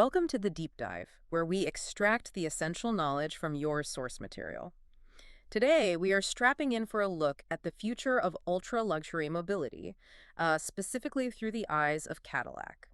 Welcome to the Deep Dive, where we extract the essential knowledge from your source material. Today, we are strapping in for a look at the future of ultra-luxury mobility, specifically through the eyes of Cadillac.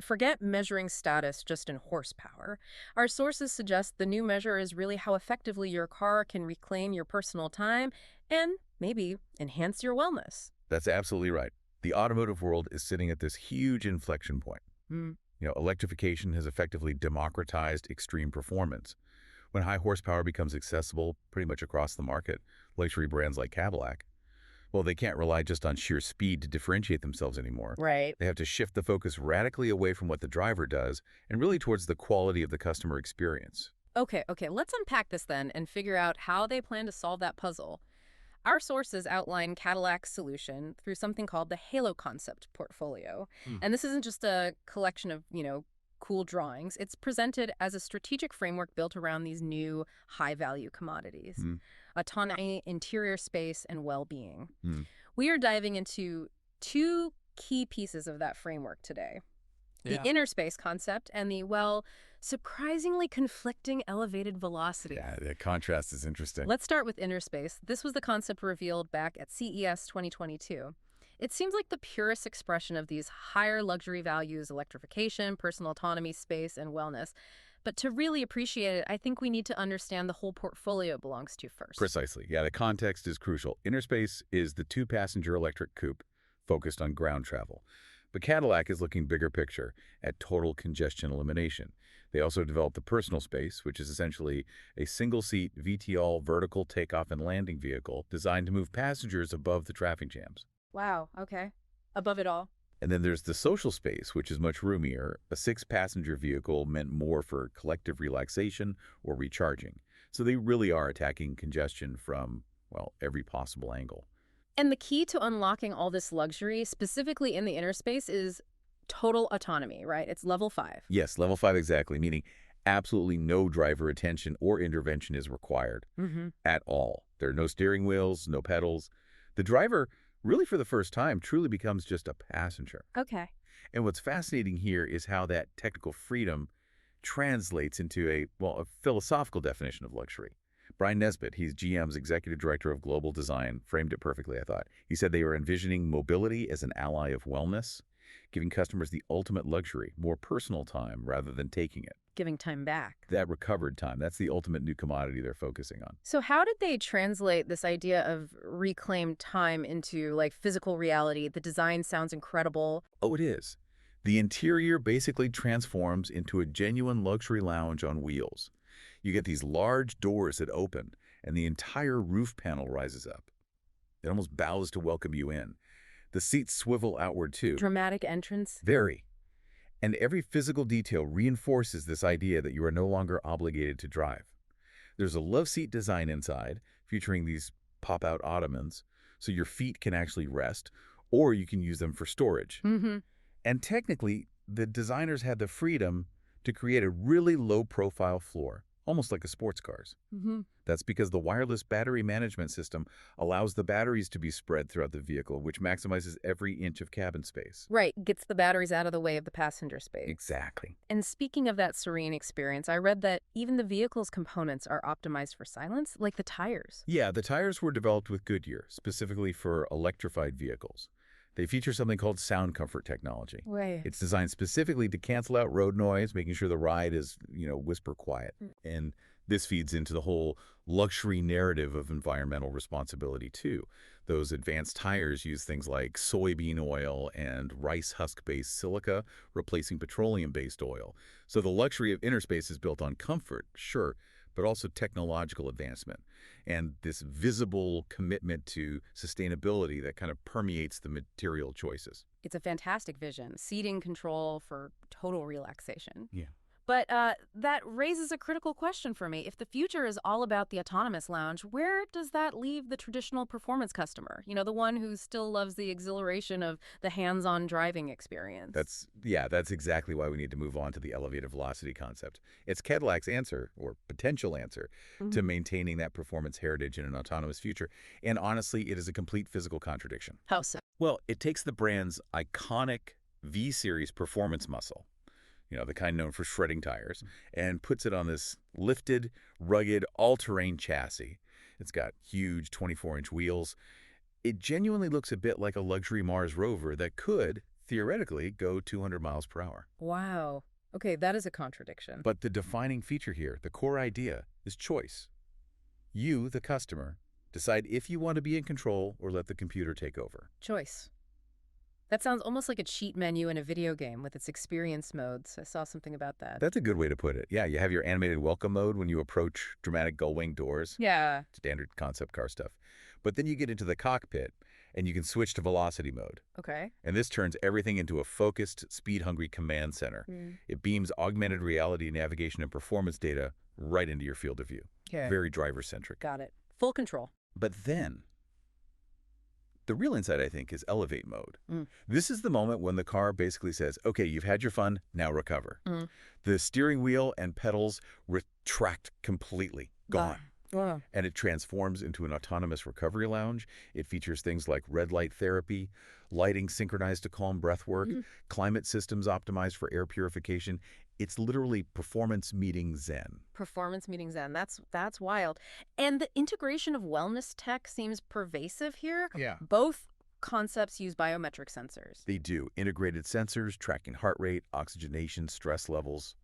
Forget measuring status just in horsepower. Our sources suggest the new measure is really how effectively your car can reclaim your personal time and maybe enhance your wellness. That's absolutely right. The automotive world is sitting at this huge inflection point. Hmm. Electrification has effectively democratized extreme performance. When high horsepower becomes accessible pretty much across the market, luxury brands like Cadillac, well, they can't rely just on sheer speed to differentiate themselves anymore. Right. They have to shift the focus radically away from what the driver does and really towards the quality of the customer experience. Okay, let's unpack this then and figure out how they plan to solve that puzzle. Our sources outline Cadillac's solution through something called the Halo Concept portfolio. Hmm. And this isn't just a collection of, cool drawings. It's presented as a strategic framework built around these new high-value commodities: Hmm. autonomy, interior space, and well-being. Hmm. We are diving into two key pieces of that framework today. The Yeah. inner space concept and the, well, surprisingly conflicting elevated velocity. Yeah, the contrast is interesting. Let's start with inner space. This was the concept revealed back at CES 2022. It seems like the purest expression of these higher luxury values: electrification, personal autonomy, space, and wellness. But to really appreciate it, I think we need to understand the whole portfolio it belongs to first. Precisely. Yeah, the context is crucial. Innerspace is the two-passenger electric coupe focused on ground travel. But Cadillac is looking bigger picture at total congestion elimination. They also developed the personal space, which is essentially a single-seat VTOL vertical takeoff and landing vehicle designed to move passengers above the traffic jams. Wow, okay. Above it all. And then there's the social space, which is much roomier, a six-passenger vehicle meant more for collective relaxation or recharging. So they really are attacking congestion from, well, every possible angle. And the key to unlocking all this luxury, specifically in the inner space, is total autonomy, right? It's level 5. Yes, level 5 exactly, meaning absolutely no driver attention or intervention is required at all. There are no steering wheels, no pedals. The driver, really for the first time, truly becomes just a passenger. Okay. And what's fascinating here is how that technical freedom translates into a philosophical definition of luxury. Brian Nesbitt, he's GM's executive director of global design, framed it perfectly, I thought. He said they are envisioning mobility as an ally of wellness, giving customers the ultimate luxury, more personal time rather than taking it. Giving time back. That recovered time, that's the ultimate new commodity they're focusing on. So how did they translate this idea of reclaimed time into, like, physical reality? The design sounds incredible. Oh, it is. The interior basically transforms into a genuine luxury lounge on wheels. You get these large doors that open, and the entire roof panel rises up. It almost bows to welcome you in. The seats swivel outward, too. Dramatic entrance. Very. And every physical detail reinforces this idea that you are no longer obligated to drive. There's a love seat design inside, featuring these pop-out ottomans, so your feet can actually rest, or you can use them for storage. And technically, the designers had the freedom to create a really low-profile floor, almost like a sports car's. That's because the wireless battery management system allows the batteries to be spread throughout the vehicle, which maximizes every inch of cabin space. Right, gets the batteries out of the way of the passenger space. Exactly. And speaking of that serene experience, I read that even the vehicle's components are optimized for silence, like the tires. Yeah, the tires were developed with Goodyear, specifically for electrified vehicles. They feature something called sound comfort technology. Way. It's designed specifically to cancel out road noise, making sure the ride is, whisper quiet. And this feeds into the whole luxury narrative of environmental responsibility, too. Those advanced tires use things like soybean oil and rice husk-based silica, replacing petroleum-based oil. So the luxury of inner space is built on comfort, sure, but also technological advancement and this visible commitment to sustainability that kind of permeates the material choices. It's a fantastic vision. Seating control for total relaxation. Yeah. But that raises a critical question for me. If the future is all about the autonomous lounge, where does that leave the traditional performance customer? The one who still loves the exhilaration of the hands-on driving experience. That's exactly why we need to move on to the elevated velocity concept. It's Cadillac's answer, or potential answer, to maintaining that performance heritage in an autonomous future. And honestly, it is a complete physical contradiction. How so? Well, it takes the brand's iconic V-Series performance muscle, the kind known for shredding tires, and puts it on this lifted, rugged, all-terrain chassis. It's got huge 24-inch wheels. It genuinely looks a bit like a luxury Mars rover that could, theoretically, go 200 miles per hour. Wow. Okay, that is a contradiction. But the defining feature here, the core idea, is choice. You, the customer, decide if you want to be in control or let the computer take over. Choice. That sounds almost like a cheat menu in a video game with its experience modes. I saw something about that. That's a good way to put it. Yeah, you have your animated welcome mode when you approach dramatic gull-wing doors. Yeah. Standard concept car stuff. But then you get into the cockpit, and you can switch to velocity mode. Okay. And this turns everything into a focused, speed-hungry command center. It beams augmented reality navigation and performance data right into your field of view. Okay. Very driver-centric. Got it. Full control. But then, the real insight, I think, is elevate mode. This is the moment when the car basically says, okay, you've had your fun, now recover. The steering wheel and pedals retract completely. Gone. Wow. And it transforms into an autonomous recovery lounge. It features things like red light therapy, lighting synchronized to calm breath work, climate systems optimized for air purification. It's literally performance meeting Zen. Performance meeting Zen. That's wild. And the integration of wellness tech seems pervasive here. Yeah. Both concepts use biometric sensors. They do. Integrated sensors, tracking heart rate, oxygenation, stress levels.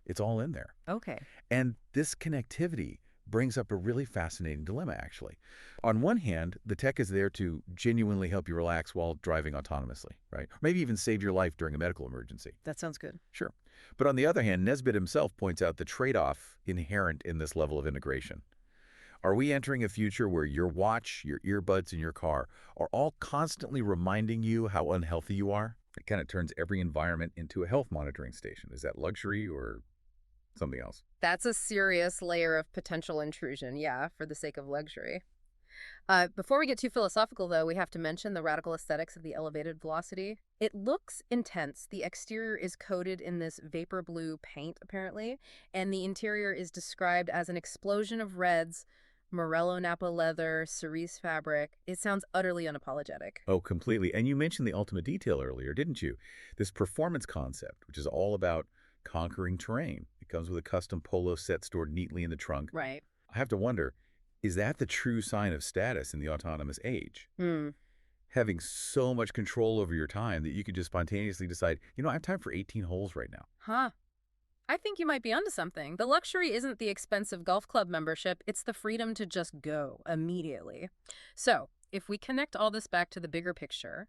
It's all in there. Okay. And this connectivity brings up a really fascinating dilemma, actually. On one hand, the tech is there to genuinely help you relax while driving autonomously, right? Maybe even save your life during a medical emergency. That sounds good. Sure. But on the other hand, Nesbitt himself points out the trade-off inherent in this level of integration. Are we entering a future where your watch, your earbuds, and your car are all constantly reminding you how unhealthy you are? It kind of turns every environment into a health monitoring station. Is that luxury or something else? That's a serious layer of potential intrusion, yeah, for the sake of luxury. Before we get too philosophical, though, we have to mention the radical aesthetics of the elevated velocity. It looks intense. The exterior is coated in this vapor blue paint, apparently, and the interior is described as an explosion of reds, Morello Napa leather, cerise fabric. It sounds utterly unapologetic. Oh, completely. And you mentioned the ultimate detail earlier, didn't you? This performance concept, which is all about conquering terrain. It comes with a custom polo set stored neatly in the trunk. Right. I have to wonder, is that the true sign of status in the autonomous age? Having so much control over your time that you could just spontaneously decide, I have time for 18 holes right now. Huh. I think you might be onto something. The luxury isn't the expensive golf club membership, it's the freedom to just go immediately. So, if we connect all this back to the bigger picture,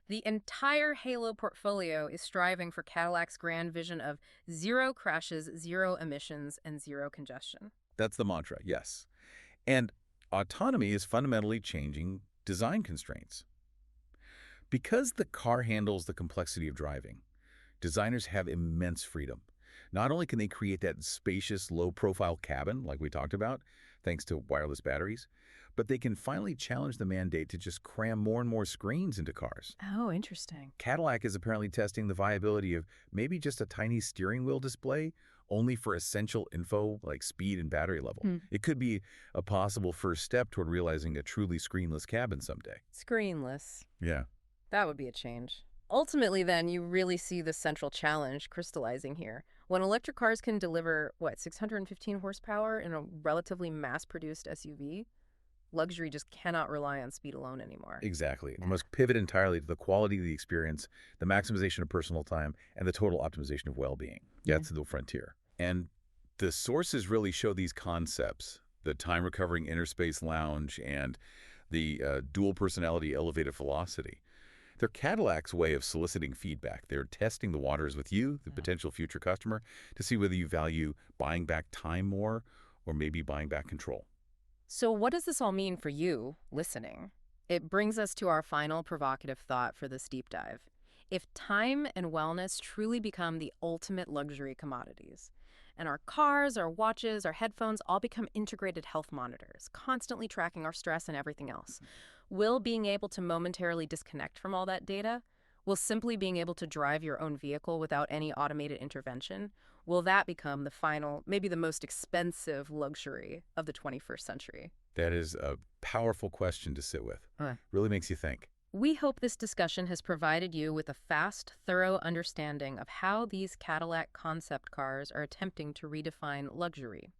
the entire Halo portfolio is striving for Cadillac's grand vision of zero crashes, zero emissions, and zero congestion. That's the mantra, yes. And autonomy is fundamentally changing design constraints. Because the car handles the complexity of driving, designers have immense freedom. Not only can they create that spacious, low-profile cabin, like we talked about, thanks to wireless batteries, but they can finally challenge the mandate to just cram more and more screens into cars. Oh, interesting. Cadillac is apparently testing the viability of maybe just a tiny steering wheel display, only for essential info like speed and battery level. It could be a possible first step toward realizing a truly screenless cabin someday. Screenless. Yeah. That would be a change. Ultimately, then, you really see the central challenge crystallizing here. When electric cars can deliver, 615 horsepower in a relatively mass-produced SUV, luxury just cannot rely on speed alone anymore. Exactly. We must pivot entirely to the quality of the experience, the maximization of personal time, and the total optimization of well-being. That's the frontier. And the sources really show these concepts, the time-recovering inner space lounge and the dual personality elevated velocity. They're Cadillac's way of soliciting feedback. They're testing the waters with you, the potential future customer, to see whether you value buying back time more or maybe buying back control. So what does this all mean for you, listening? It brings us to our final provocative thought for this deep dive. If time and wellness truly become the ultimate luxury commodities, and our cars, our watches, our headphones all become integrated health monitors, constantly tracking our stress and everything else, will being able to momentarily disconnect from all that data, will simply being able to drive your own vehicle without any automated intervention, will that become the final, maybe the most expensive luxury of the 21st century? That is a powerful question to sit with. Really makes you think. We hope this discussion has provided you with a fast, thorough understanding of how these Cadillac concept cars are attempting to redefine luxury.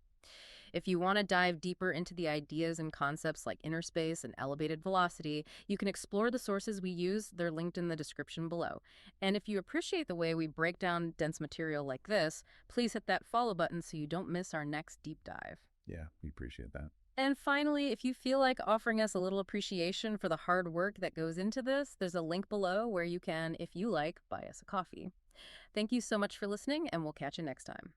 If you want to dive deeper into the ideas and concepts like inner space and elevated velocity, you can explore the sources we use. They're linked in the description below. And if you appreciate the way we break down dense material like this, please hit that follow button so you don't miss our next deep dive. Yeah, we appreciate that. And finally, if you feel like offering us a little appreciation for the hard work that goes into this, there's a link below where you can, if you like, buy us a coffee. Thank you so much for listening, and we'll catch you next time.